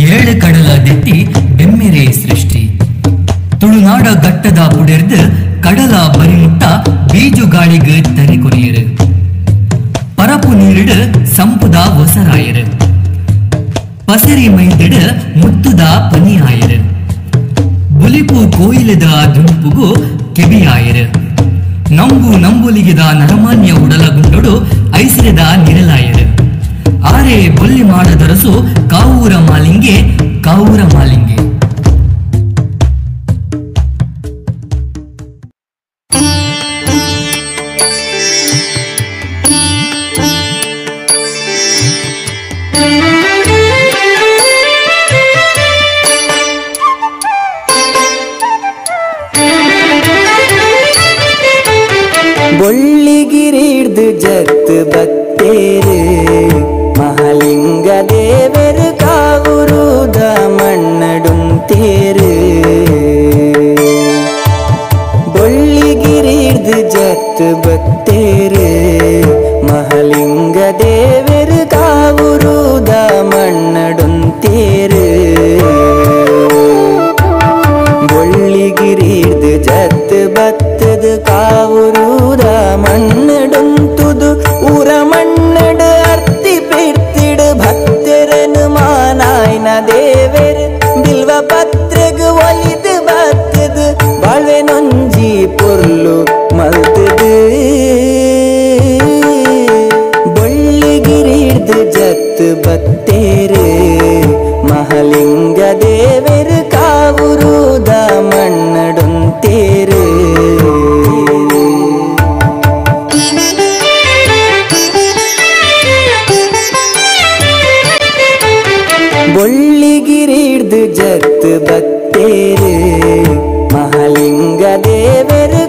ಏಳು ಕಡಲ ದೆಟ್ಟಿ ಬೆಮ್ಮೆರೆ ಸೃಷ್ಟಿ ತುಳುನಾಡ ಗಟ್ಟದ ಪುಡೆರ್ದು ಕಡಲ ಬರಿಮುಟ್ಟ ಬೀಜು ಗಾಳಿಗೆ ತರೆ ಕೊನೆಯರು ಪರಪು ನೀರಿಡು ಸಂಪುದ ಹೊಸರಾಯರು ಪಸರಿ ಮೈದಿಡು ಮುತ್ತುದ ಪನಿಯಾಯರು ಬುಲಿಪು ಕೋಯಿಲದ ದುಂಪುಗು ಕೆಬಿಯಾಯರು ನಂಬು ನಂಬುಲಿಗಿದ ನರಮಾನ್ಯ ಉಡಲಗುಂಡೊಡು ಐಸಿರದ ನಿರಲಾಯರು ಆರೆ ಬೊಲ್ಲಿ ಮಾಡದರಸು ಕಾವೂರ ಮಾಲಿಂಗೆ ಕಾವೂರ ಮಾಲಿಂಗೆ ಬೊಳ್ಳಿಗಿರಿಡ್ದು ಜತ್ ಬತ್ತೇರು ಮಹಾಲಿಂಗ ದೇವರು ಕಾವುರುದ ಮಣ್ಣಡುಂತೇರು ಬೊಳ್ಳಿಗಿರಿಡ್ದು ಜತ್ ಬತ್ತೇರು ಮಹಾಲಿಂಗ ದೇವರು ಕಾವುರುದ ಮಣ್ಣಡುಂತೇರು ಬೊಳ್ಳಿಗಿರಿಡ್ದು ಜತ್ ಬತ್ತದು ಕಾವುರುದ ಮಣ್ಣಡುಂತುದು ಊರ ಮಣ್ಣಡು ಅರ್ತಿ ಪಿರ್ತಿಡು ಭಕ್ತರನು ಮಾನಾಯ್ನ ದೇವರು ಬಿಲ್ವ ಪತ್ರಗು ಒಲಿದು ಬತ್ತದು ಬಾಳ್ವೆ ನೊಂಜಿ ಪೊರ್ಲು ಮಲ್ತದು ಬೊಳ್ಳಿಗಿರಿಡ್ದು ಜತ್ ಬತ್ತೇರು ಮಹಾಲಿಂಗ ದೇವರು ಕಾವುರುದ ಮಣ್ಣಡುಂತೇರು ಬೊಳ್ಳಿಗಿರಿಡ್ದು ಜತ್ ಬತ್ತೇರು ಮಹಾಲಿಂಗ ದೇವರು